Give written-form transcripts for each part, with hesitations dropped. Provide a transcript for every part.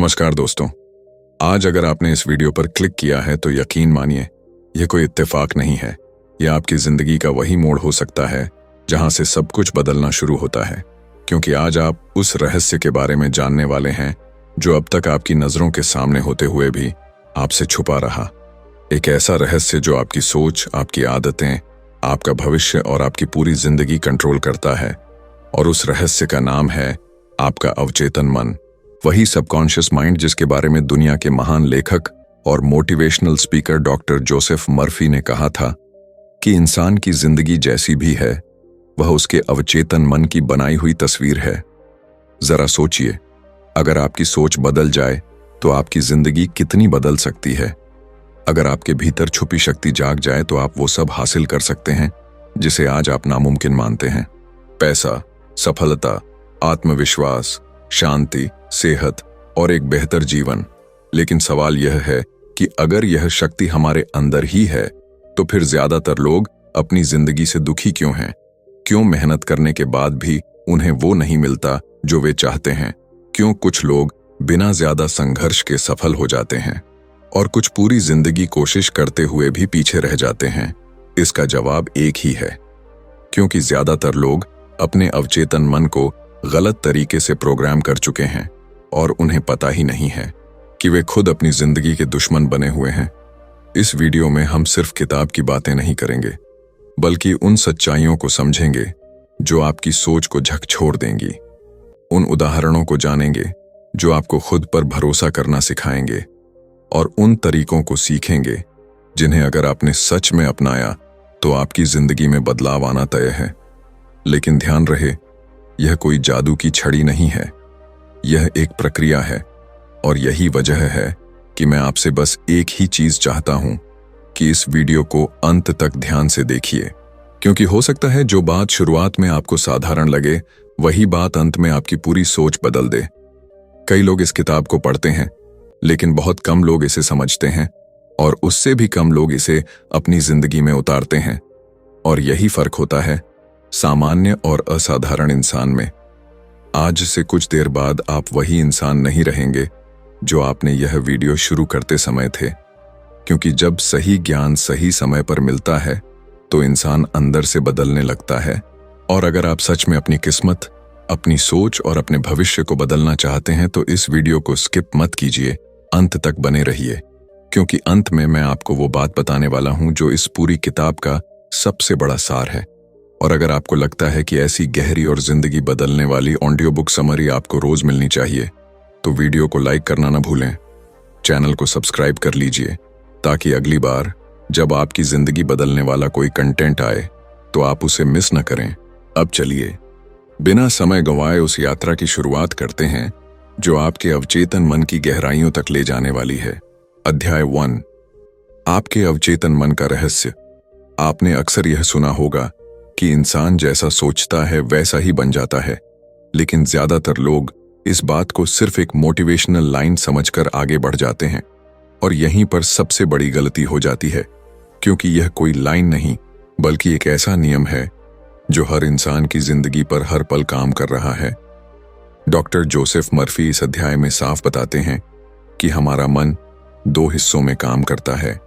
नमस्कार दोस्तों। आज अगर आपने इस वीडियो पर क्लिक किया है तो यकीन मानिए यह कोई इत्तेफाक नहीं है। यह आपकी जिंदगी का वही मोड़ हो सकता है जहां से सब कुछ बदलना शुरू होता है, क्योंकि आज आप उस रहस्य के बारे में जानने वाले हैं जो अब तक आपकी नजरों के सामने होते हुए भी आपसे छुपा रहा। एक ऐसा रहस्य जो आपकी सोच, आपकी आदतें, आपका भविष्य और आपकी पूरी जिंदगी कंट्रोल करता है। और उस रहस्य का नाम है आपका अवचेतन मन, वही सबकॉन्शियस माइंड जिसके बारे में दुनिया के महान लेखक और motivational speaker doctor Joseph Murphy ने कहा था कि इंसान की जिंदगी जैसी भी है वह उसके अवचेतन मन की बनाई हुई तस्वीर है। जरा सोचिए, अगर आपकी सोच बदल जाए तो आपकी जिंदगी कितनी बदल सकती है। अगर आपके भीतर छुपी शक्ति जाग जाए तो आप वो सब हासिल कर सकते हैं जिसे आज आप नामुमकिन मानते हैं। पैसा, सफलता, आत्मविश्वास, शांति, सेहत और एक बेहतर जीवन। लेकिन सवाल यह है कि अगर यह शक्ति हमारे अंदर ही है तो फिर ज्यादातर लोग अपनी जिंदगी से दुखी क्यों हैं? क्यों मेहनत करने के बाद भी उन्हें वो नहीं मिलता जो वे चाहते हैं? क्यों कुछ लोग बिना ज्यादा संघर्ष के सफल हो जाते हैं और कुछ पूरी जिंदगी कोशिश करते हुए भी पीछे रह जाते हैं? इसका जवाब एक ही है, क्योंकि ज्यादातर लोग अपने अवचेतन मन को गलत तरीके से प्रोग्राम कर चुके हैं और उन्हें पता ही नहीं है कि वे खुद अपनी जिंदगी के दुश्मन बने हुए हैं। इस वीडियो में हम सिर्फ किताब की बातें नहीं करेंगे, बल्कि उन सच्चाइयों को समझेंगे जो आपकी सोच को झकझोर देंगी। उन उदाहरणों को जानेंगे जो आपको खुद पर भरोसा करना सिखाएंगे और उन तरीकों को सीखेंगे जिन्हें अगर आपने सच में अपनाया तो आपकी जिंदगी में बदलाव आना तय है। लेकिन ध्यान रहे, यह कोई जादू की छड़ी नहीं है, यह एक प्रक्रिया है। और यही वजह है कि मैं आपसे बस एक ही चीज चाहता हूं कि इस वीडियो को अंत तक ध्यान से देखिए, क्योंकि हो सकता है जो बात शुरुआत में आपको साधारण लगे वही बात अंत में आपकी पूरी सोच बदल दे। कई लोग इस किताब को पढ़ते हैं, लेकिन बहुत कम लोग इसे समझते हैं और उससे भी कम लोग इसे अपनी जिंदगी में उतारते हैं। और यही फर्क होता है सामान्य और असाधारण इंसान में। आज से कुछ देर बाद आप वही इंसान नहीं रहेंगे जो आपने यह वीडियो शुरू करते समय थे, क्योंकि जब सही ज्ञान सही समय पर मिलता है तो इंसान अंदर से बदलने लगता है। और अगर आप सच में अपनी किस्मत, अपनी सोच और अपने भविष्य को बदलना चाहते हैं तो इस वीडियो को स्किप मत कीजिए, अंत तक बने रहिए, क्योंकि अंत में मैं आपको वो बात बताने वाला हूं जो इस पूरी किताब का सबसे बड़ा सार है। और अगर आपको लगता है कि ऐसी गहरी और जिंदगी बदलने वाली ऑडियो बुक समरी आपको रोज मिलनी चाहिए तो वीडियो को लाइक करना ना भूलें। चैनल को सब्सक्राइब कर लीजिए ताकि अगली बार जब आपकी जिंदगी बदलने वाला कोई कंटेंट आए तो आप उसे मिस न करें। अब चलिए बिना समय गंवाए उस यात्रा की शुरुआत करते हैं जो आपके अवचेतन मन की गहराइयों तक ले जाने वाली है। अध्याय 1, आपके अवचेतन मन का रहस्य। आपने अक्सर यह सुना होगा कि इंसान जैसा सोचता है वैसा ही बन जाता है, लेकिन ज्यादातर लोग इस बात को सिर्फ एक मोटिवेशनल लाइन समझकर आगे बढ़ जाते हैं। और यहीं पर सबसे बड़ी गलती हो जाती है, क्योंकि यह कोई लाइन नहीं बल्कि एक ऐसा नियम है जो हर इंसान की जिंदगी पर हर पल काम कर रहा है। डॉक्टर जोसेफ मर्फी इस अध्याय में साफ बताते हैं कि हमारा मन 2 हिस्सों में काम करता है,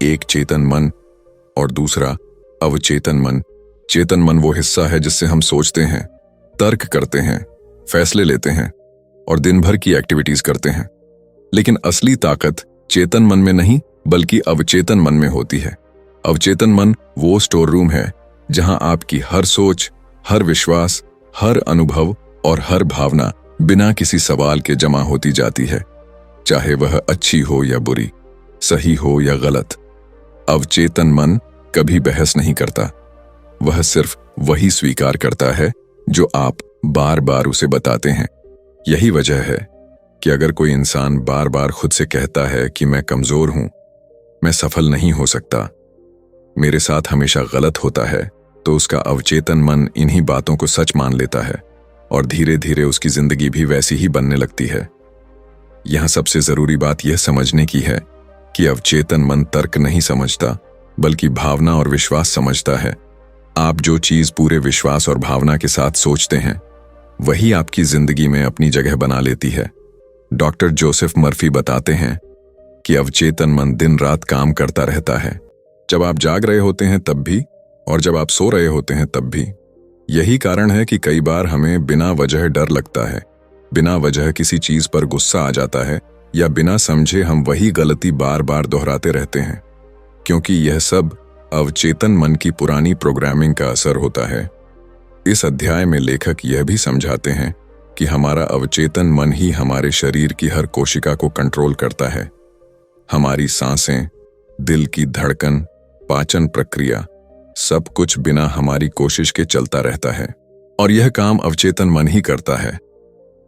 एक चेतन मन और दूसरा अवचेतन मन। चेतन मन वो हिस्सा है जिससे हम सोचते हैं, तर्क करते हैं, फैसले लेते हैं और दिन भर की एक्टिविटीज करते हैं। लेकिन असली ताकत चेतन मन में नहीं बल्कि अवचेतन मन में होती है। अवचेतन मन वो स्टोर रूम है जहां आपकी हर सोच, हर विश्वास, हर अनुभव और हर भावना बिना किसी सवाल के जमा होती जाती है, चाहे वह अच्छी हो या बुरी, सही हो या गलत। अवचेतन मन कभी बहस नहीं करता, वह सिर्फ वही स्वीकार करता है जो आप बार बार उसे बताते हैं। यही वजह है कि अगर कोई इंसान बार बार खुद से कहता है कि मैं कमजोर हूं, मैं सफल नहीं हो सकता, मेरे साथ हमेशा गलत होता है, तो उसका अवचेतन मन इन्हीं बातों को सच मान लेता है और धीरे धीरे उसकी जिंदगी भी वैसी ही बनने लगती है। यहां सबसे जरूरी बात यह समझने की है कि अवचेतन मन तर्क नहीं समझता बल्कि भावना और विश्वास समझता है। आप जो चीज पूरे विश्वास और भावना के साथ सोचते हैं वही आपकी जिंदगी में अपनी जगह बना लेती है। डॉक्टर जोसेफ मर्फी बताते हैं कि अवचेतन मन दिन रात काम करता रहता है। जब आप जाग रहे होते हैं तब भी और जब आप सो रहे होते हैं तब भी। यही कारण है कि कई बार हमें बिना वजह डर लगता है, बिना वजह किसी चीज पर गुस्सा आ जाता है या बिना समझे हम वही गलती बार बार दोहराते रहते हैं, क्योंकि यह सब अवचेतन मन की पुरानी प्रोग्रामिंग का असर होता है। इस अध्याय में लेखक यह भी समझाते हैं कि हमारा अवचेतन मन ही हमारे शरीर की हर कोशिका को कंट्रोल करता है। हमारी सांसें, दिल की धड़कन, पाचन प्रक्रिया, सब कुछ बिना हमारी कोशिश के चलता रहता है और यह काम अवचेतन मन ही करता है।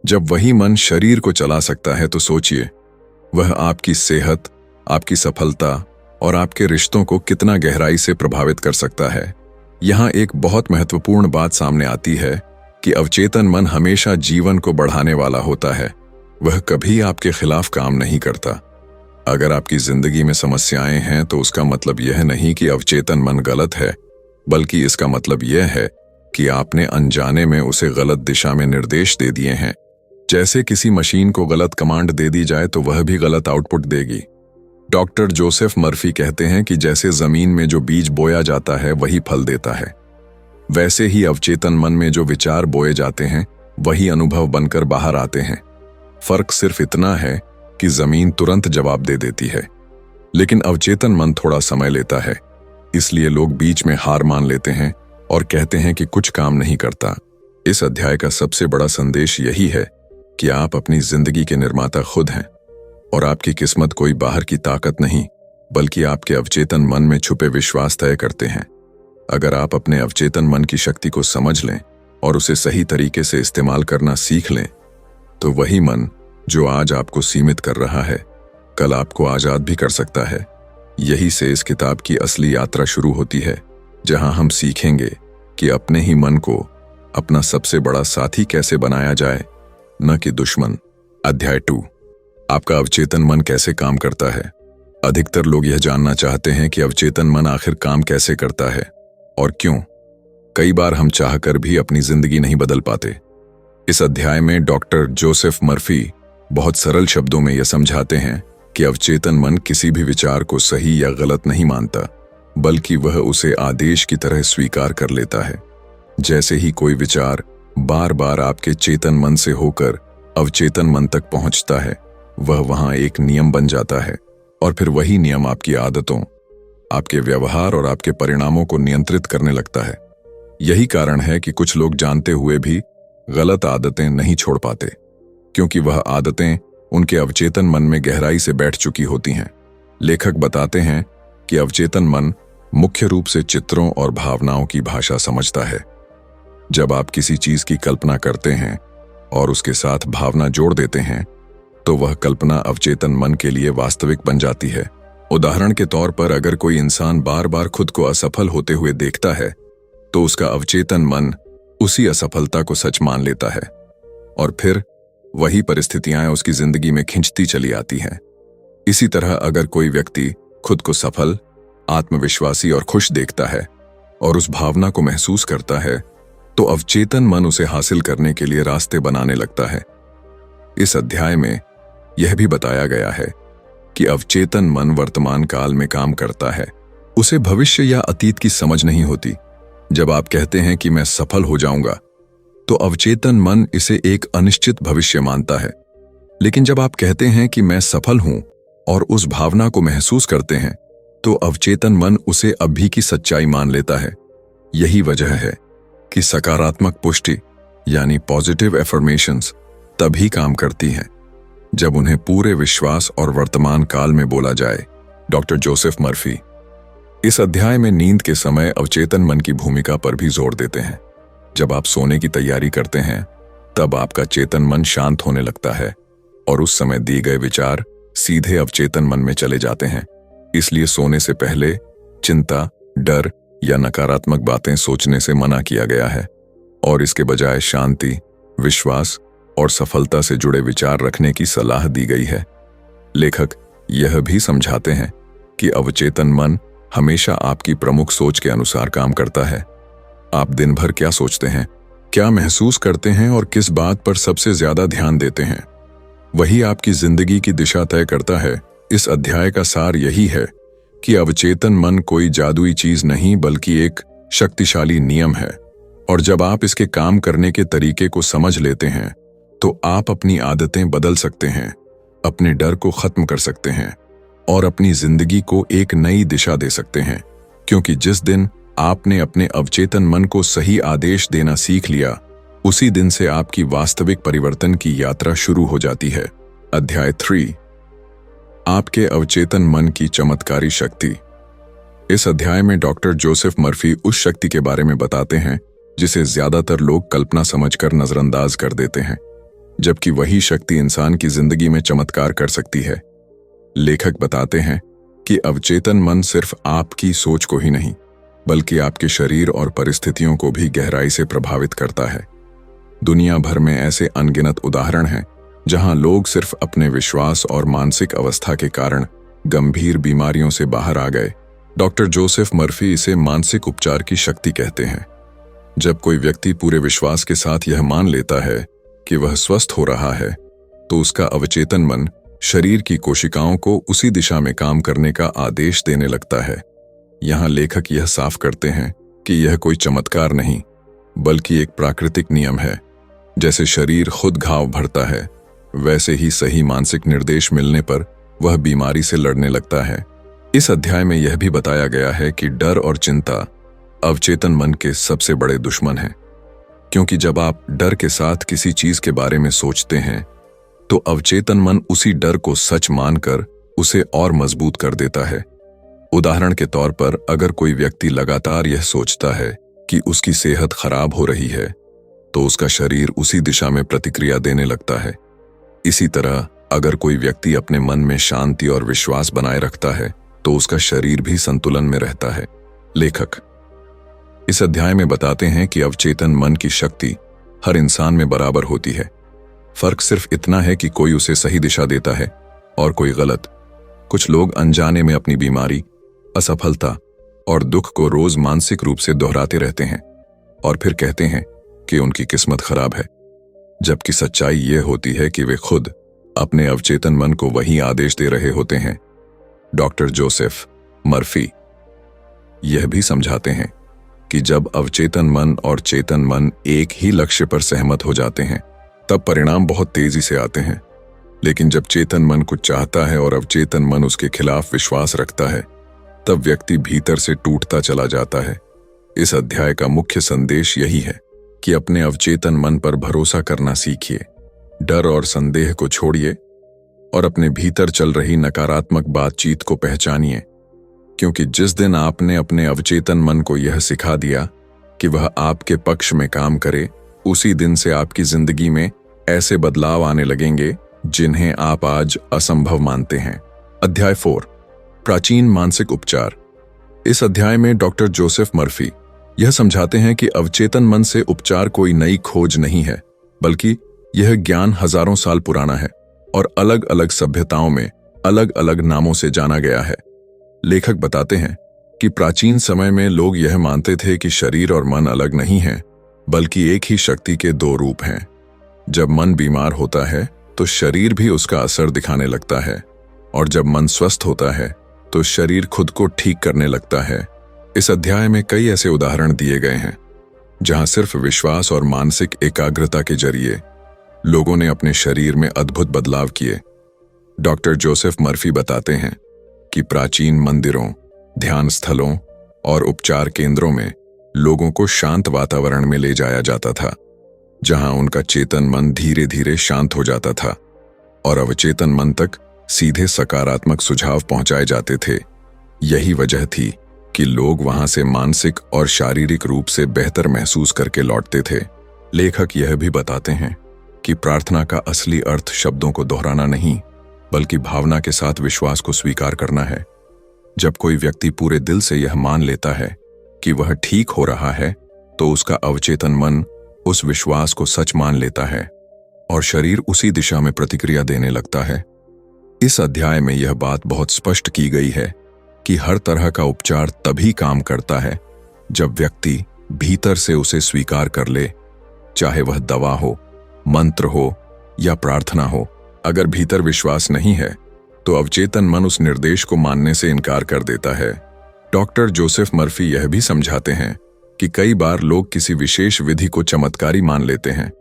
जब वही मन शरीर को चला सकता है तो सोचिए वह आपकी सेहत, आपकी सफलता और आपके रिश्तों को कितना गहराई से प्रभावित कर सकता है। यहाँ एक बहुत महत्वपूर्ण बात सामने आती है कि अवचेतन मन हमेशा जीवन को बढ़ाने वाला होता है। वह कभी आपके खिलाफ काम नहीं करता। अगर आपकी जिंदगी में समस्याएं हैं तो उसका मतलब यह नहीं कि अवचेतन मन गलत है, बल्कि इसका मतलब यह है कि आपने अनजाने में उसे गलत दिशा में निर्देश दे दिए हैं। जैसे किसी मशीन को गलत कमांड दे दी जाए तो वह भी गलत आउटपुट देगी। डॉक्टर जोसेफ मर्फी कहते हैं कि जैसे जमीन में जो बीज बोया जाता है वही फल देता है, वैसे ही अवचेतन मन में जो विचार बोए जाते हैं वही अनुभव बनकर बाहर आते हैं। फर्क सिर्फ इतना है कि जमीन तुरंत जवाब दे देती है, लेकिन अवचेतन मन थोड़ा समय लेता है। इसलिए लोग बीच में हार मान लेते हैं और कहते हैं कि कुछ काम नहीं करता। इस अध्याय का सबसे बड़ा संदेश यही है कि आप अपनी जिंदगी के निर्माता खुद हैं और आपकी किस्मत कोई बाहर की ताकत नहीं, बल्कि आपके अवचेतन मन में छुपे विश्वास तय करते हैं। अगर आप अपने अवचेतन मन की शक्ति को समझ लें और उसे सही तरीके से इस्तेमाल करना सीख लें, तो वही मन जो आज आपको सीमित कर रहा है, कल आपको आजाद भी कर सकता है। यही से इस किताब की असली यात्रा शुरू होती है, जहां हम सीखेंगे कि अपने ही मन को अपना सबसे बड़ा साथी कैसे बनाया जाए, न कि दुश्मन। अध्याय 2, आपका अवचेतन मन कैसे काम करता है। अधिकतर लोग यह जानना चाहते हैं कि अवचेतन मन आखिर काम कैसे करता है और क्यों। कई बार हम चाहकर भी अपनी जिंदगी नहीं बदल पाते। इस अध्याय में डॉक्टर जोसेफ मर्फी बहुत सरल शब्दों में यह समझाते हैं कि अवचेतन मन किसी भी विचार को सही या गलत नहीं मानता, बल्कि वह उसे आदेश की तरह स्वीकार कर लेता है। जैसे ही कोई विचार बार बार आपके चेतन मन से होकर अवचेतन मन तक पहुंचता है, वह वहां एक नियम बन जाता है और फिर वही नियम आपकी आदतों, आपके व्यवहार और आपके परिणामों को नियंत्रित करने लगता है। यही कारण है कि कुछ लोग जानते हुए भी गलत आदतें नहीं छोड़ पाते, क्योंकि वह आदतें उनके अवचेतन मन में गहराई से बैठ चुकी होती हैं। लेखक बताते हैं कि अवचेतन मन मुख्य रूप से चित्रों और भावनाओं की भाषा समझता है। जब आप किसी चीज की कल्पना करते हैं और उसके साथ भावना जोड़ देते हैं, तो वह कल्पना अवचेतन मन के लिए वास्तविक बन जाती है। उदाहरण के तौर पर अगर कोई इंसान बार बार खुद को असफल होते हुए देखता है, तो उसका अवचेतन मन उसी असफलता को सच मान लेता है और फिर वही परिस्थितियां उसकी जिंदगी में खिंचती चली आती हैं। इसी तरह अगर कोई व्यक्ति खुद को सफल, आत्मविश्वासी और खुश देखता है और उस भावना को महसूस करता है, तो अवचेतन मन उसे हासिल करने के लिए रास्ते बनाने लगता है। इस अध्याय में यह भी बताया गया है कि अवचेतन मन वर्तमान काल में काम करता है। उसे भविष्य या अतीत की समझ नहीं होती। जब आप कहते हैं कि मैं सफल हो जाऊंगा, तो अवचेतन मन इसे एक अनिश्चित भविष्य मानता है। लेकिन जब आप कहते हैं कि मैं सफल हूं और उस भावना को महसूस करते हैं, तो अवचेतन मन उसे अभी की सच्चाई मान लेता है। यही वजह है कि सकारात्मक पुष्टि यानी पॉजिटिव एफर्मेशंस तभी काम करती हैं जब उन्हें पूरे विश्वास और वर्तमान काल में बोला जाए। डॉक्टर जोसेफ मर्फी इस अध्याय में नींद के समय अवचेतन मन की भूमिका पर भी जोर देते हैं। जब आप सोने की तैयारी करते हैं, तब आपका चेतन मन शांत होने लगता है और उस समय दिए गए विचार सीधे अवचेतन मन में चले जाते हैं। इसलिए सोने से पहले चिंता, डर या नकारात्मक बातें सोचने से मना किया गया है और इसके बजाय शांति, विश्वास और सफलता से जुड़े विचार रखने की सलाह दी गई है। लेखक यह भी समझाते हैं कि अवचेतन मन हमेशा आपकी प्रमुख सोच के अनुसार काम करता है। आप दिन भर क्या सोचते हैं, क्या महसूस करते हैं और किस बात पर सबसे ज्यादा ध्यान देते हैं, वही आपकी जिंदगी की दिशा तय करता है। इस अध्याय का सार यही है कि अवचेतन मन कोई जादुई चीज नहीं बल्कि एक शक्तिशाली नियम है, और जब आप इसके काम करने के तरीके को समझ लेते हैं तो आप अपनी आदतें बदल सकते हैं, अपने डर को खत्म कर सकते हैं और अपनी जिंदगी को एक नई दिशा दे सकते हैं। क्योंकि जिस दिन आपने अपने अवचेतन मन को सही आदेश देना सीख लिया, उसी दिन से आपकी वास्तविक परिवर्तन की यात्रा शुरू हो जाती है। अध्याय 3, आपके अवचेतन मन की चमत्कारी शक्ति। इस अध्याय में डॉक्टर जोसेफ मर्फी उस शक्ति के बारे में बताते हैं जिसे ज्यादातर लोग कल्पना समझकर नजरअंदाज कर देते हैं, जबकि वही शक्ति इंसान की जिंदगी में चमत्कार कर सकती है। लेखक बताते हैं कि अवचेतन मन सिर्फ आपकी सोच को ही नहीं बल्कि आपके शरीर और परिस्थितियों को भी गहराई से प्रभावित करता है। दुनिया भर में ऐसे अनगिनत उदाहरण हैं जहां लोग सिर्फ अपने विश्वास और मानसिक अवस्था के कारण गंभीर बीमारियों से बाहर आ गए। डॉक्टर जोसेफ मर्फी इसे मानसिक उपचार की शक्ति कहते हैं। जब कोई व्यक्ति पूरे विश्वास के साथ यह मान लेता है कि वह स्वस्थ हो रहा है, तो उसका अवचेतन मन शरीर की कोशिकाओं को उसी दिशा में काम करने का आदेश देने लगता है। यहाँ लेखक यह साफ करते हैं कि यह कोई चमत्कार नहीं बल्कि एक प्राकृतिक नियम है। जैसे शरीर खुद घाव भरता है, वैसे ही सही मानसिक निर्देश मिलने पर वह बीमारी से लड़ने लगता है। इस अध्याय में यह भी बताया गया है कि डर और चिंता अवचेतन मन के सबसे बड़े दुश्मन हैं, क्योंकि जब आप डर के साथ किसी चीज के बारे में सोचते हैं तो अवचेतन मन उसी डर को सच मानकर उसे और मजबूत कर देता है। उदाहरण के तौर पर, अगर कोई व्यक्ति लगातार यह सोचता है कि उसकी सेहत खराब हो रही है, तो उसका शरीर उसी दिशा में प्रतिक्रिया देने लगता है। इसी तरह अगर कोई व्यक्ति अपने मन में शांति और विश्वास बनाए रखता है, तो उसका शरीर भी संतुलन में रहता है। लेखक इस अध्याय में बताते हैं कि अवचेतन मन की शक्ति हर इंसान में बराबर होती है। फर्क सिर्फ इतना है कि कोई उसे सही दिशा देता है और कोई गलत। कुछ लोग अनजाने में अपनी बीमारी, असफलता और दुख को रोज मानसिक रूप से दोहराते रहते हैं और फिर कहते हैं कि उनकी किस्मत खराब है, जबकि सच्चाई यह होती है कि वे खुद अपने अवचेतन मन को वही आदेश दे रहे होते हैं। डॉक्टर जोसेफ मर्फी यह भी समझाते हैं कि जब अवचेतन मन और चेतन मन एक ही लक्ष्य पर सहमत हो जाते हैं, तब परिणाम बहुत तेजी से आते हैं। लेकिन जब चेतन मन कुछ चाहता है और अवचेतन मन उसके खिलाफ विश्वास रखता है, तब व्यक्ति भीतर से टूटता चला जाता है। इस अध्याय का मुख्य संदेश यही है कि अपने अवचेतन मन पर भरोसा करना सीखिए, डर और संदेह को छोड़िए और अपने भीतर चल रही नकारात्मक बातचीत को पहचानिए। क्योंकि जिस दिन आपने अपने अवचेतन मन को यह सिखा दिया कि वह आपके पक्ष में काम करे, उसी दिन से आपकी जिंदगी में ऐसे बदलाव आने लगेंगे जिन्हें आप आज असंभव मानते हैं। अध्याय 4, प्राचीन मानसिक उपचार। इस अध्याय में डॉक्टर जोसेफ मर्फी यह समझाते हैं कि अवचेतन मन से उपचार कोई नई खोज नहीं है, बल्कि यह ज्ञान हजारों साल पुराना है और अलग अलग सभ्यताओं में अलग अलग नामों से जाना गया है। लेखक बताते हैं कि प्राचीन समय में लोग यह मानते थे कि शरीर और मन अलग नहीं हैं, बल्कि एक ही शक्ति के दो रूप हैं। जब मन बीमार होता है तो शरीर भी उसका असर दिखाने लगता है, और जब मन स्वस्थ होता है तो शरीर खुद को ठीक करने लगता है। इस अध्याय में कई ऐसे उदाहरण दिए गए हैं जहां सिर्फ विश्वास और मानसिक एकाग्रता के जरिए लोगों ने अपने शरीर में अद्भुत बदलाव किए। डॉक्टर जोसेफ मर्फी बताते हैं कि प्राचीन मंदिरों, ध्यान स्थलों और उपचार केंद्रों में लोगों को शांत वातावरण में ले जाया जाता था, जहां उनका चेतन मन धीरे धीरे शांत हो जाता था और अवचेतन मन तक सीधे सकारात्मक सुझाव पहुंचाए जाते थे। यही वजह थी कि लोग वहां से मानसिक और शारीरिक रूप से बेहतर महसूस करके लौटते थे। लेखक यह भी बताते हैं कि प्रार्थना का असली अर्थ शब्दों को दोहराना नहीं, बल्कि भावना के साथ विश्वास को स्वीकार करना है। जब कोई व्यक्ति पूरे दिल से यह मान लेता है कि वह ठीक हो रहा है, तो उसका अवचेतन मन उस विश्वास को सच मान लेता है और शरीर उसी दिशा में प्रतिक्रिया देने लगता है। इस अध्याय में यह बात बहुत स्पष्ट की गई है कि हर तरह का उपचार तभी काम करता है जब व्यक्ति भीतर से उसे स्वीकार कर ले, चाहे वह दवा हो, मंत्र हो या प्रार्थना हो। अगर भीतर विश्वास नहीं है तो अवचेतन मन उस निर्देश को मानने से इनकार कर देता है। डॉक्टर जोसेफ मर्फी यह भी समझाते हैं कि कई बार लोग किसी विशेष विधि को चमत्कारी मान लेते हैं,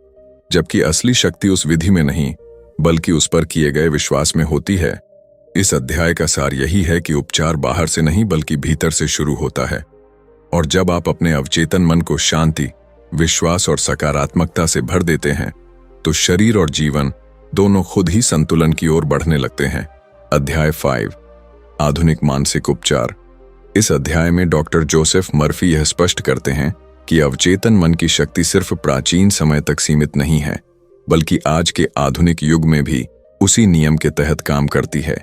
जबकि असली शक्ति उस विधि में नहीं बल्कि उस पर किए गए विश्वास में होती है। इस अध्याय का सार यही है कि उपचार बाहर से नहीं बल्कि भीतर से शुरू होता है, और जब आप अपने अवचेतन मन को शांति, विश्वास और सकारात्मकता से भर देते हैं तो शरीर और जीवन दोनों खुद ही संतुलन की ओर बढ़ने लगते हैं। अध्याय 5, आधुनिक मानसिक उपचार। इस अध्याय में डॉक्टर जोसेफ मर्फी यह स्पष्ट करते हैं कि अवचेतन मन की शक्ति सिर्फ प्राचीन समय तक सीमित नहीं है, बल्कि आज के आधुनिक युग में भी उसी नियम के तहत काम करती है।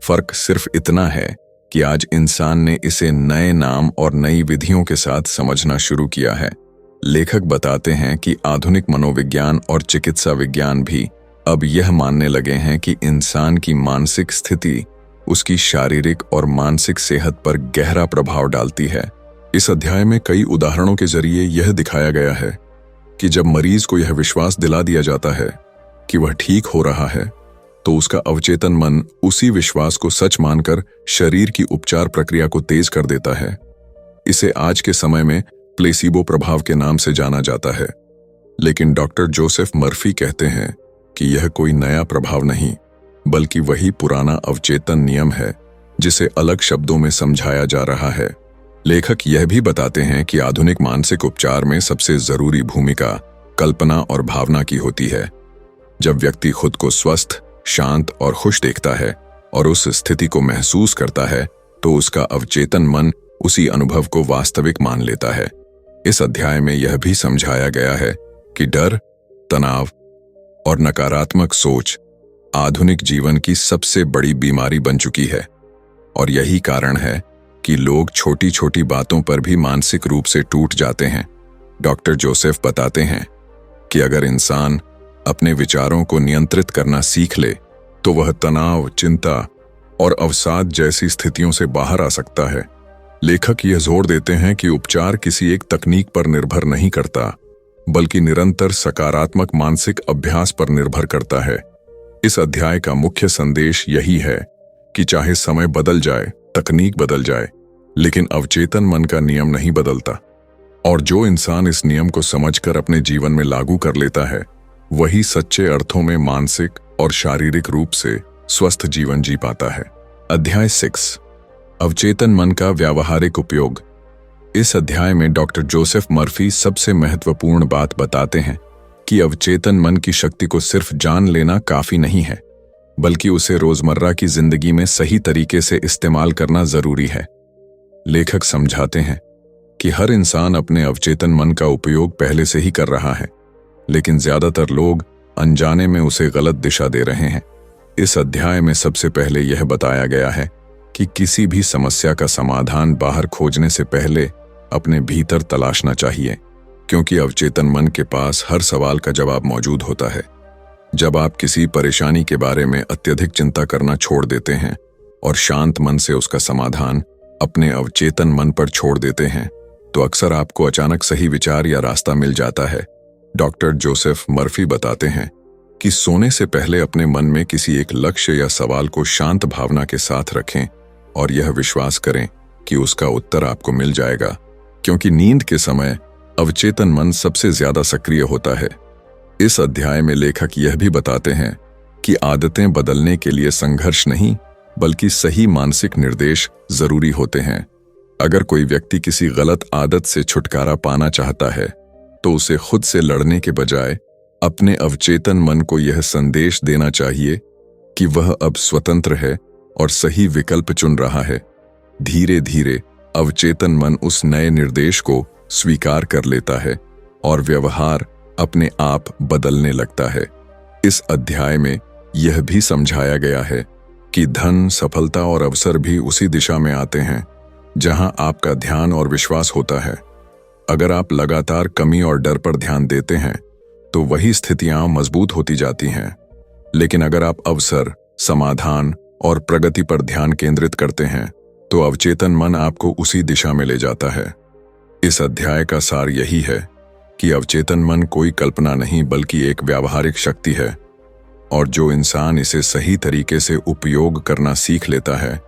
फर्क सिर्फ इतना है कि आज इंसान ने इसे नए नाम और नई विधियों के साथ समझना शुरू किया है। लेखक बताते हैं कि आधुनिक मनोविज्ञान और चिकित्सा विज्ञान भी अब यह मानने लगे हैं कि इंसान की मानसिक स्थिति उसकी शारीरिक और मानसिक सेहत पर गहरा प्रभाव डालती है। इस अध्याय में कई उदाहरणों के जरिए यह दिखाया गया है कि जब मरीज को यह विश्वास दिला दिया जाता है कि वह ठीक हो रहा है, तो उसका अवचेतन मन उसी विश्वास को सच मानकर शरीर की उपचार प्रक्रिया को तेज कर देता है। इसे आज के समय में प्लेसिबो प्रभाव के नाम से जाना जाता है। लेकिन डॉक्टर जोसेफ मर्फी कहते हैं कि यह कोई नया प्रभाव नहीं बल्कि वही पुराना अवचेतन नियम है जिसे अलग शब्दों में समझाया जा रहा है। लेखक यह भी बताते हैं कि आधुनिक मानसिक उपचार में सबसे जरूरी भूमिका कल्पना और भावना की होती है। जब व्यक्ति खुद को स्वस्थ, शांत और खुश देखता है और उस स्थिति को महसूस करता है तो उसका अवचेतन मन उसी अनुभव को वास्तविक मान लेता है। इस अध्याय में यह भी समझाया गया है कि डर, तनाव और नकारात्मक सोच आधुनिक जीवन की सबसे बड़ी बीमारी बन चुकी है, और यही कारण है कि लोग छोटी छोटी बातों पर भी मानसिक रूप से टूट जाते हैं। डॉक्टर जोसेफ बताते हैं कि अगर इंसान अपने विचारों को नियंत्रित करना सीख ले तो वह तनाव, चिंता और अवसाद जैसी स्थितियों से बाहर आ सकता है। लेखक यह जोर देते हैं कि उपचार किसी एक तकनीक पर निर्भर नहीं करता बल्कि निरंतर सकारात्मक मानसिक अभ्यास पर निर्भर करता है। इस अध्याय का मुख्य संदेश यही है कि चाहे समय बदल जाए, तकनीक बदल जाए, लेकिन अवचेतन मन का नियम नहीं बदलता, और जो इंसान इस नियम को समझकर अपने जीवन में लागू कर लेता है वही सच्चे अर्थों में मानसिक और शारीरिक रूप से स्वस्थ जीवन जी पाता है। अध्याय 6, अवचेतन मन का व्यावहारिक उपयोग। इस अध्याय में डॉक्टर जोसेफ मर्फी सबसे महत्वपूर्ण बात बताते हैं कि अवचेतन मन की शक्ति को सिर्फ जान लेना काफी नहीं है, बल्कि उसे रोजमर्रा की जिंदगी में सही तरीके से इस्तेमाल करना जरूरी है। लेखक समझाते हैं कि हर इंसान अपने अवचेतन मन का उपयोग पहले से ही कर रहा है, लेकिन ज्यादातर लोग अनजाने में उसे गलत दिशा दे रहे हैं। इस अध्याय में सबसे पहले यह बताया गया है कि किसी भी समस्या का समाधान बाहर खोजने से पहले अपने भीतर तलाशना चाहिए, क्योंकि अवचेतन मन के पास हर सवाल का जवाब मौजूद होता है। जब आप किसी परेशानी के बारे में अत्यधिक चिंता करना छोड़ देते हैं और शांत मन से उसका समाधान अपने अवचेतन मन पर छोड़ देते हैं, तो अक्सर आपको अचानक सही विचार या रास्ता मिल जाता है। डॉक्टर जोसेफ मर्फी बताते हैं कि सोने से पहले अपने मन में किसी एक लक्ष्य या सवाल को शांत भावना के साथ रखें और यह विश्वास करें कि उसका उत्तर आपको मिल जाएगा, क्योंकि नींद के समय अवचेतन मन सबसे ज्यादा सक्रिय होता है। इस अध्याय में लेखक यह भी बताते हैं कि आदतें बदलने के लिए संघर्ष नहीं बल्कि सही मानसिक निर्देश जरूरी होते हैं। अगर कोई व्यक्ति किसी गलत आदत से छुटकारा पाना चाहता है तो उसे खुद से लड़ने के बजाय अपने अवचेतन मन को यह संदेश देना चाहिए कि वह अब स्वतंत्र है और सही विकल्प चुन रहा है। धीरे धीरे अवचेतन मन उस नए निर्देश को स्वीकार कर लेता है और व्यवहार अपने आप बदलने लगता है। इस अध्याय में यह भी समझाया गया है कि धन, सफलता और अवसर भी उसी दिशा में आते हैं जहां आपका ध्यान और विश्वास होता है। अगर आप लगातार कमी और डर पर ध्यान देते हैं तो वही स्थितियां मजबूत होती जाती हैं, लेकिन अगर आप अवसर, समाधान और प्रगति पर ध्यान केंद्रित करते हैं तो अवचेतन मन आपको उसी दिशा में ले जाता है। इस अध्याय का सार यही है कि अवचेतन मन कोई कल्पना नहीं बल्कि एक व्यावहारिक शक्ति है। और जो इंसान इसे सही तरीके से उपयोग करना सीख लेता है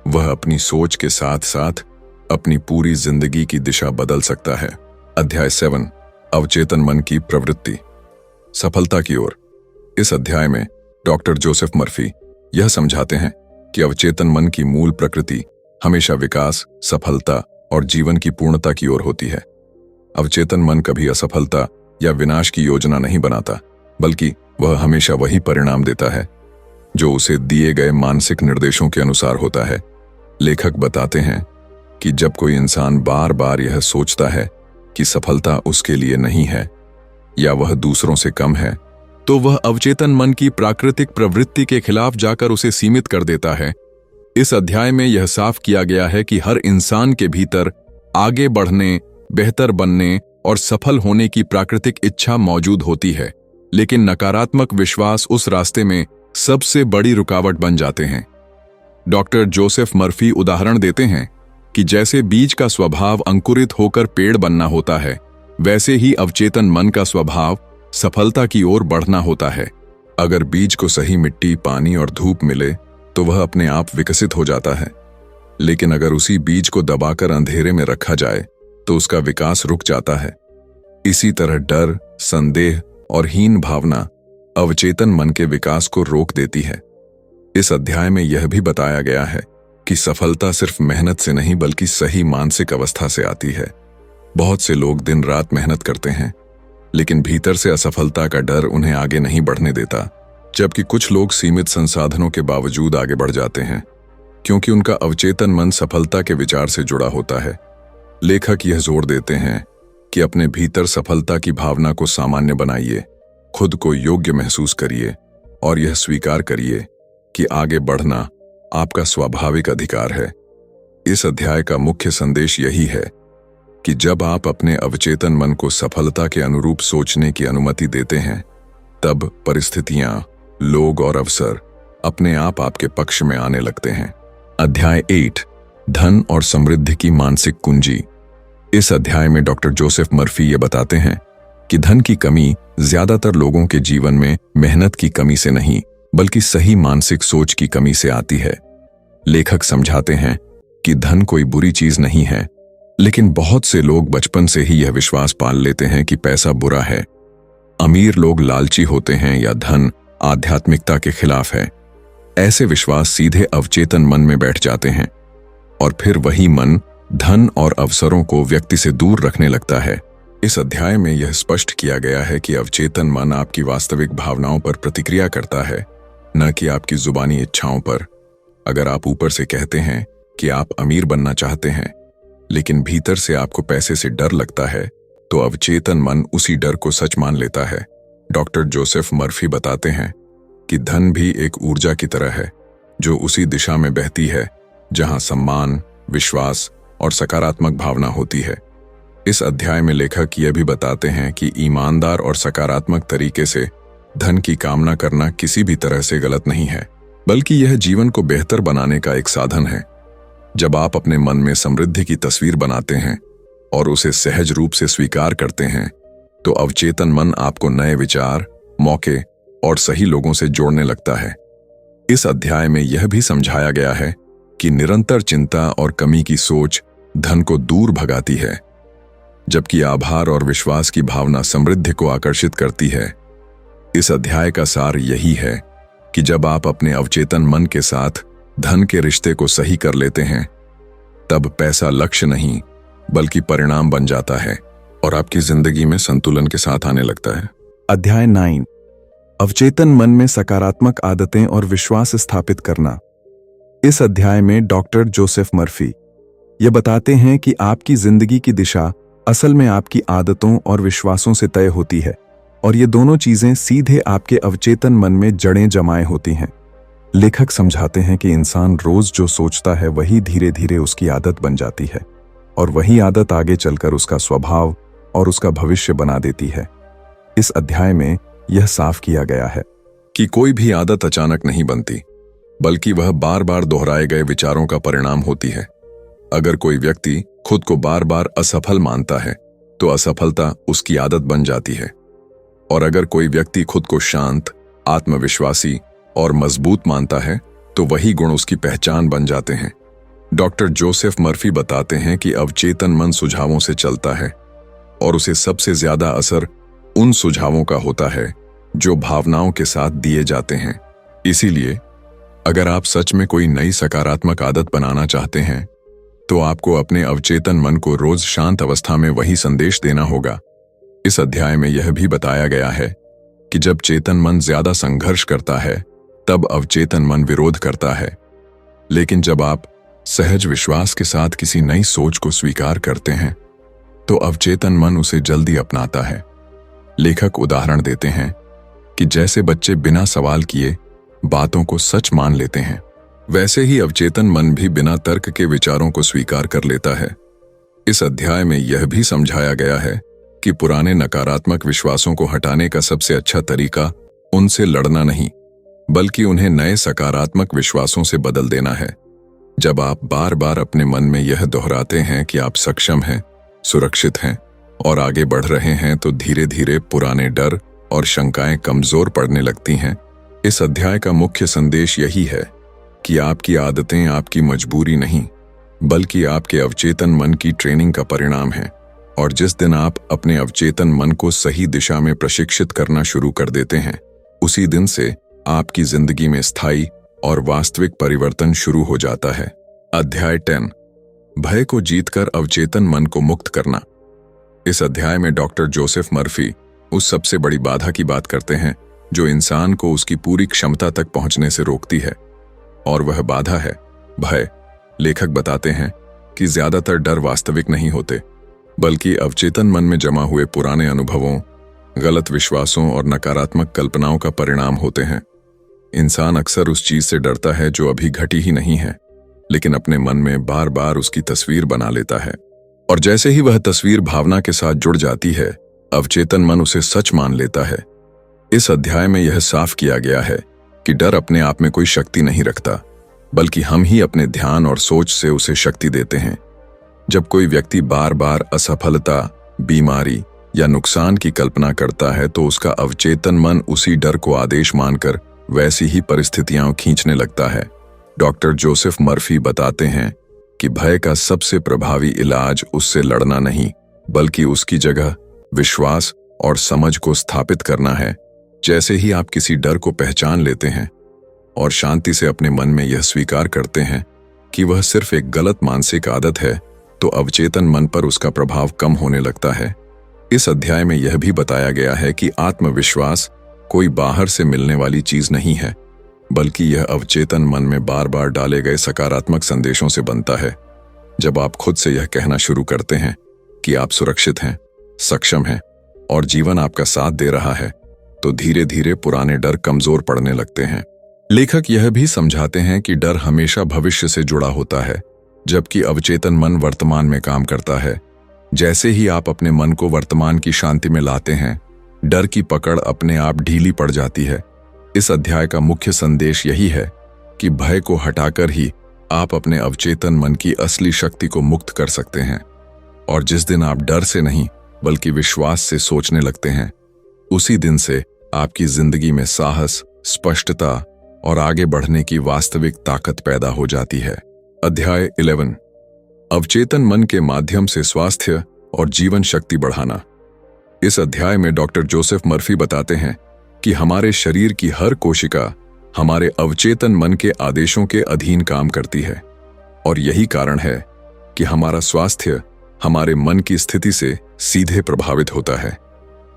वह अपनी सोच के साथ साथ अपनी पूरी जिंदगी की दिशा बदल सकता है। अध्याय 7 अवचेतन मन की प्रवृत्ति, सफलता की ओर। इस अध्याय में डॉक्टर जोसेफ मर्फी यह समझाते हैं कि अवचेतन मन की मूल प्रकृति हमेशा विकास, सफलता और जीवन की पूर्णता की ओर होती है। अवचेतन मन कभी असफलता या विनाश की योजना नहीं बनाता, बल्कि वह हमेशा वही परिणाम देता है जो उसे दिए गए मानसिक निर्देशों के अनुसार होता है। लेखक बताते हैं कि जब कोई इंसान बार बार यह सोचता है कि सफलता उसके लिए नहीं है या वह दूसरों से कम है, तो वह अवचेतन मन की प्राकृतिक प्रवृत्ति के खिलाफ जाकर उसे सीमित कर देता है। इस अध्याय में यह साफ किया गया है कि हर इंसान के भीतर आगे बढ़ने, बेहतर बनने और सफल होने की प्राकृतिक इच्छा मौजूद होती है, लेकिन नकारात्मक विश्वास उस रास्ते में सबसे बड़ी रुकावट बन जाते हैं। डॉक्टर जोसेफ मर्फी उदाहरण देते हैं कि जैसे बीज का स्वभाव अंकुरित होकर पेड़ बनना होता है, वैसे ही अवचेतन मन का स्वभाव सफलता की ओर बढ़ना होता है। अगर बीज को सही मिट्टी, पानी और धूप मिले तो वह अपने आप विकसित हो जाता है, लेकिन अगर उसी बीज को दबाकर अंधेरे में रखा जाए तो उसका विकास रुक जाता है। इसी तरह डर, संदेह और हीन भावना अवचेतन मन के विकास को रोक देती है। इस अध्याय में यह भी बताया गया है कि सफलता सिर्फ मेहनत से नहीं बल्कि सही मानसिक अवस्था से आती है। बहुत से लोग दिन रात मेहनत करते हैं, लेकिन भीतर से असफलता का डर उन्हें आगे नहीं बढ़ने देता, जबकि कुछ लोग सीमित संसाधनों के बावजूद आगे बढ़ जाते हैं क्योंकि उनका अवचेतन मन सफलता के विचार से जुड़ा होता है। लेखक यह जोर देते हैं कि अपने भीतर सफलता की भावना को सामान्य बनाइए, खुद को योग्य महसूस करिए और यह स्वीकार करिए कि आगे बढ़ना आपका स्वाभाविक अधिकार है। इस अध्याय का मुख्य संदेश यही है कि जब आप अपने अवचेतन मन को सफलता के अनुरूप सोचने की अनुमति देते हैं, तब परिस्थितियां, लोग और अवसर अपने आप आपके पक्ष में आने लगते हैं। अध्याय 8 धन और समृद्धि की मानसिक कुंजी। इस अध्याय में डॉक्टर जोसेफ मर्फी ये बताते हैं कि धन की कमी ज्यादातर लोगों के जीवन में मेहनत की कमी से नहीं बल्कि सही मानसिक सोच की कमी से आती है। लेखक समझाते हैं कि धन कोई बुरी चीज नहीं है, लेकिन बहुत से लोग बचपन से ही यह विश्वास पाल लेते हैं कि पैसा बुरा है। अमीर लोग लालची होते हैं या धन आध्यात्मिकता के खिलाफ है। ऐसे विश्वास सीधे अवचेतन मन में बैठ जाते हैं और फिर वही मन धन और अवसरों को व्यक्ति से दूर रखने लगता है। इस अध्याय में यह स्पष्ट किया गया है कि अवचेतन मन आपकी वास्तविक भावनाओं पर प्रतिक्रिया करता है, न कि आपकी जुबानी इच्छाओं पर। अगर आप ऊपर से कहते हैं कि आप अमीर बनना चाहते हैं, लेकिन भीतर से आपको पैसे से डर लगता है, तो अवचेतन मन उसी डर को सच मान लेता है। डॉक्टर जोसेफ मर्फी बताते हैं कि धन भी एक ऊर्जा की तरह है जो उसी दिशा में बहती है जहां सम्मान, विश्वास और सकारात्मक भावना होती है। इस अध्याय में लेखक यह भी बताते हैं कि ईमानदार और सकारात्मक तरीके से धन की कामना करना किसी भी तरह से गलत नहीं है, बल्कि यह जीवन को बेहतर बनाने का एक साधन है। जब आप अपने मन में समृद्धि की तस्वीर बनाते हैं और उसे सहज रूप से स्वीकार करते हैं, तो अवचेतन मन आपको नए विचार, मौके और सही लोगों से जोड़ने लगता है। इस अध्याय में यह भी समझाया गया है कि निरंतर चिंता और कमी की सोच धन को दूर भगाती है, जबकि आभार और विश्वास की भावना समृद्धि को आकर्षित करती है। इस अध्याय का सार यही है कि जब आप अपने अवचेतन मन के साथ धन के रिश्ते को सही कर लेते हैं, तब पैसा लक्ष्य नहीं बल्कि परिणाम बन जाता है और आपकी जिंदगी में संतुलन के साथ आने लगता है। अध्याय 9 अवचेतन मन में सकारात्मक आदतें और विश्वास स्थापित करना। इस अध्याय में डॉक्टर जोसेफ मर्फी ये बताते हैं कि आपकी जिंदगी की दिशा असल में आपकी आदतों और विश्वासों से तय होती है, और ये दोनों चीजें सीधे आपके अवचेतन मन में जड़ें जमाए होती हैं। लेखक समझाते हैं कि इंसान रोज जो सोचता है वही धीरे धीरे उसकी आदत बन जाती है, और वही आदत आगे चलकर उसका स्वभाव और उसका भविष्य बना देती है। इस अध्याय में यह साफ किया गया है कि कोई भी आदत अचानक नहीं बनती, बल्कि वह बार बार दोहराए गए विचारों का परिणाम होती है। अगर कोई व्यक्ति खुद को बार बार असफल मानता है, तो असफलता उसकी आदत बन जाती है। और अगर कोई व्यक्ति खुद को शांत, आत्मविश्वासी और मजबूत मानता है तो वही गुण उसकी पहचान बन जाते हैं। डॉक्टर जोसेफ मर्फी बताते हैं कि अवचेतन मन सुझावों से चलता है और उसे सबसे ज्यादा असर उन सुझावों का होता है जो भावनाओं के साथ दिए जाते हैं। इसीलिए अगर आप सच में कोई नई सकारात्मक आदत बनाना चाहते हैं तो आपको अपने अवचेतन मन को रोज शांत अवस्था में वही संदेश देना होगा। इस अध्याय में यह भी बताया गया है कि जब चेतन मन ज्यादा संघर्ष करता है तब अवचेतन मन विरोध करता है, लेकिन जब आप सहज विश्वास के साथ किसी नई सोच को स्वीकार करते हैं तो अवचेतन मन उसे जल्दी अपनाता है। लेखक उदाहरण देते हैं कि जैसे बच्चे बिना सवाल किए बातों को सच मान लेते हैं, वैसे ही अवचेतन मन भी बिना तर्क के विचारों को स्वीकार कर लेता है। इस अध्याय में यह भी समझाया गया है कि पुराने नकारात्मक विश्वासों को हटाने का सबसे अच्छा तरीका उनसे लड़ना नहीं, बल्कि उन्हें नए सकारात्मक विश्वासों से बदल देना है। जब आप बार बार अपने मन में यह दोहराते हैं कि आप सक्षम हैं, सुरक्षित हैं और आगे बढ़ रहे हैं, तो धीरे धीरे पुराने डर और शंकाएं कमजोर पड़ने लगती हैं। इस अध्याय का मुख्य संदेश यही है कि आपकी आदतें आपकी मजबूरी नहीं, बल्कि आपके अवचेतन मन की ट्रेनिंग का परिणाम है। और जिस दिन आप अपने अवचेतन मन को सही दिशा में प्रशिक्षित करना शुरू कर देते हैं, उसी दिन से आपकी जिंदगी में स्थायी और वास्तविक परिवर्तन शुरू हो जाता है। अध्याय 10, भय को जीतकर अवचेतन मन को मुक्त करना। इस अध्याय में डॉक्टर जोसेफ मर्फी उस सबसे बड़ी बाधा की बात करते हैं जो इंसान को उसकी पूरी क्षमता तक पहुंचने से रोकती है, और वह बाधा है भय। लेखक बताते हैं कि ज्यादातर डर वास्तविक नहीं होते, बल्कि अवचेतन मन में जमा हुए पुराने अनुभवों, गलत विश्वासों और नकारात्मक कल्पनाओं का परिणाम होते हैं। इंसान अक्सर उस चीज से डरता है जो अभी घटी ही नहीं है, लेकिन अपने मन में बार बार उसकी तस्वीर बना लेता है, और जैसे ही वह तस्वीर भावना के साथ जुड़ जाती है, अवचेतन मन उसे सच मान लेता है। इस अध्याय में यह साफ किया गया है कि डर अपने आप में कोई शक्ति नहीं रखता, बल्कि हम ही अपने ध्यान और सोच से उसे शक्ति देते हैं। जब कोई व्यक्ति बार बार असफलता, बीमारी या नुकसान की कल्पना करता है तो उसका अवचेतन मन उसी डर को आदेश मानकर वैसी ही परिस्थितियां खींचने लगता है। डॉक्टर जोसेफ मर्फी बताते हैं कि भय का सबसे प्रभावी इलाज उससे लड़ना नहीं, बल्कि उसकी जगह विश्वास और समझ को स्थापित करना है। जैसे ही आप किसी डर को पहचान लेते हैं और शांति से अपने मन में यह स्वीकार करते हैं कि वह सिर्फ एक गलत मानसिक आदत है, तो अवचेतन मन पर उसका प्रभाव कम होने लगता है। इस अध्याय में यह भी बताया गया है कि आत्मविश्वास कोई बाहर से मिलने वाली चीज नहीं है, बल्कि यह अवचेतन मन में बार बार डाले गए सकारात्मक संदेशों से बनता है। जब आप खुद से यह कहना शुरू करते हैं कि आप सुरक्षित हैं, सक्षम हैं और जीवन आपका साथ दे रहा है, तो धीरे धीरे पुराने डर कमजोर पड़ने लगते हैं। लेखक यह भी समझाते हैं कि डर हमेशा भविष्य से जुड़ा होता है, जबकि अवचेतन मन वर्तमान में काम करता है। जैसे ही आप अपने मन को वर्तमान की शांति में लाते हैं, डर की पकड़ अपने आप ढीली पड़ जाती है। इस अध्याय का मुख्य संदेश यही है कि भय को हटाकर ही आप अपने अवचेतन मन की असली शक्ति को मुक्त कर सकते हैं। और जिस दिन आप डर से नहीं बल्कि विश्वास से सोचने लगते हैं, उसी दिन से आपकी जिंदगी में साहस, स्पष्टता और आगे बढ़ने की वास्तविक ताकत पैदा हो जाती है। अध्याय 11, अवचेतन मन के माध्यम से स्वास्थ्य और जीवन शक्ति बढ़ाना। इस अध्याय में डॉक्टर जोसेफ मर्फी बताते हैं कि हमारे शरीर की हर कोशिका हमारे अवचेतन मन के आदेशों के अधीन काम करती है, और यही कारण है कि हमारा स्वास्थ्य हमारे मन की स्थिति से सीधे प्रभावित होता है।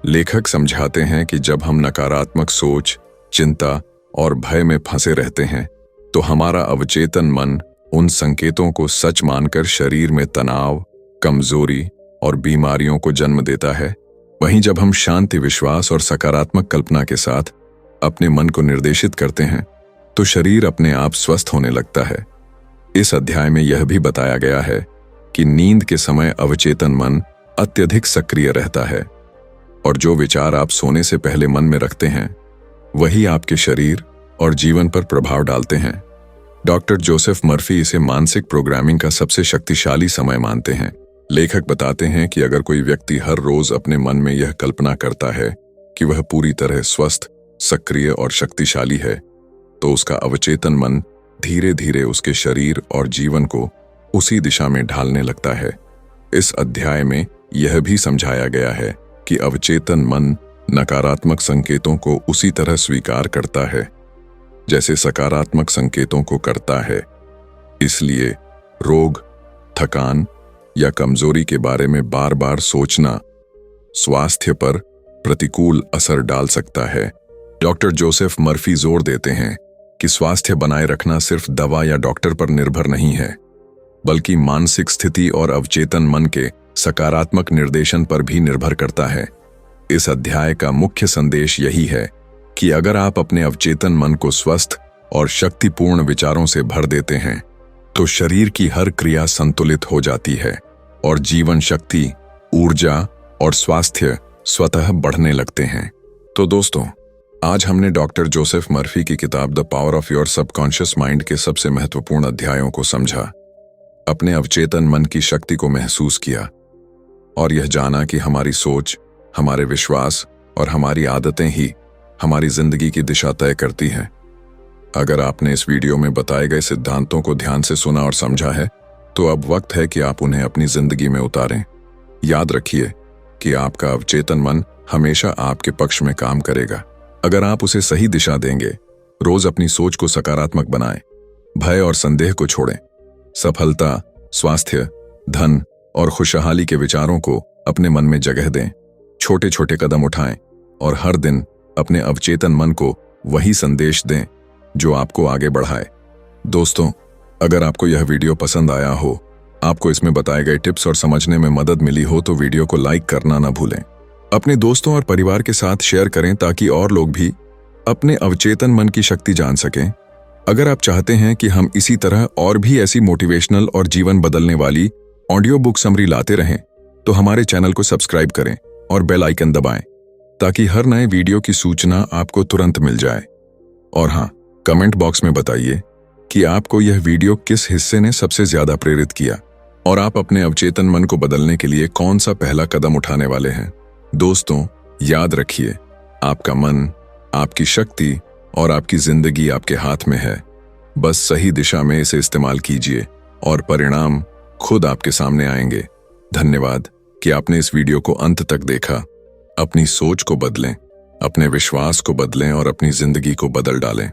लेखक समझाते हैं कि जब हम नकारात्मक सोच, चिंता और भय में फंसे रहते हैं, तो हमारा अवचेतन मन उन संकेतों को सच मानकर शरीर में तनाव, कमजोरी और बीमारियों को जन्म देता है। वहीं जब हम शांति, विश्वास और सकारात्मक कल्पना के साथ अपने मन को निर्देशित करते हैं, तो शरीर अपने आप स्वस्थ होने लगता है। इस अध्याय में यह भी बताया गया है कि नींद के समय अवचेतन मन अत्यधिक सक्रिय रहता है, और जो विचार आप सोने से पहले मन में रखते हैं, वही आपके शरीर और जीवन पर प्रभाव डालते हैं। डॉक्टर जोसेफ मर्फी इसे मानसिक प्रोग्रामिंग का सबसे शक्तिशाली समय मानते हैं। लेखक बताते हैं कि अगर कोई व्यक्ति हर रोज अपने मन में यह कल्पना करता है कि वह पूरी तरह स्वस्थ, सक्रिय और शक्तिशाली है, तो उसका अवचेतन मन धीरे धीरे उसके शरीर और जीवन को उसी दिशा में ढालने लगता है। इस अध्याय में यह भी समझाया गया है कि अवचेतन मन नकारात्मक संकेतों को उसी तरह स्वीकार करता है जैसे सकारात्मक संकेतों को करता है। इसलिए रोग, थकान या कमजोरी के बारे में बार बार सोचना स्वास्थ्य पर प्रतिकूल असर डाल सकता है। डॉक्टर जोसेफ मर्फी जोर देते हैं कि स्वास्थ्य बनाए रखना सिर्फ दवा या डॉक्टर पर निर्भर नहीं है, बल्कि मानसिक स्थिति और अवचेतन मन के सकारात्मक निर्देशन पर भी निर्भर करता है। इस अध्याय का मुख्य संदेश यही है कि अगर आप अपने अवचेतन मन को स्वस्थ और शक्तिपूर्ण विचारों से भर देते हैं, तो शरीर की हर क्रिया संतुलित हो जाती है और जीवन शक्ति, ऊर्जा और स्वास्थ्य स्वतः बढ़ने लगते हैं। तो दोस्तों, आज हमने डॉक्टर जोसेफ मर्फी की किताब the power of your subconscious mind के सबसे महत्वपूर्ण अध्यायों को समझा, अपने अवचेतन मन की शक्ति को महसूस किया और यह जाना कि हमारी सोच, हमारे विश्वास और हमारी आदतें ही हमारी जिंदगी की दिशा तय करती हैं। अगर आपने इस वीडियो में बताए गए सिद्धांतों को ध्यान से सुना और समझा है, तो अब वक्त है कि आप उन्हें अपनी जिंदगी में उतारें। याद रखिए कि आपका अवचेतन मन हमेशा आपके पक्ष में काम करेगा, अगर आप उसे सही दिशा देंगे। रोज अपनी सोच को सकारात्मक बनाएं, भय और संदेह को छोड़ें, सफलता, स्वास्थ्य, धन और खुशहाली के विचारों को अपने मन में जगह दें। छोटे छोटे कदम उठाएं और हर दिन अपने अवचेतन मन को वही संदेश दें जो आपको आगे बढ़ाए। दोस्तों, अगर आपको यह वीडियो पसंद आया हो, आपको इसमें बताए गए टिप्स और समझने में मदद मिली हो, तो वीडियो को लाइक करना ना भूलें। अपने दोस्तों और परिवार के साथ शेयर करें ताकि और लोग भी अपने अवचेतन मन की शक्ति जान सकें। अगर आप चाहते हैं कि हम इसी तरह और भी ऐसी मोटिवेशनल और जीवन बदलने वाली ऑडियो बुक समरी लाते रहें, तो हमारे चैनल को सब्सक्राइब करें और बेल आइकन दबाएं ताकि हर नए वीडियो की सूचना आपको तुरंत मिल जाए। और हाँ, कमेंट बॉक्स में बताइए कि आपको यह वीडियो किस हिस्से ने सबसे ज्यादा प्रेरित किया और आप अपने अवचेतन मन को बदलने के लिए कौन सा पहला कदम उठाने वाले हैं। दोस्तों, याद रखिए, आपका मन, आपकी शक्ति और आपकी जिंदगी आपके हाथ में है। बस सही दिशा में इसे इस्तेमाल कीजिए और परिणाम खुद आपके सामने आएंगे। धन्यवाद कि आपने इस वीडियो को अंत तक देखा। अपनी सोच को बदलें, अपने विश्वास को बदलें और अपनी जिंदगी को बदल डालें।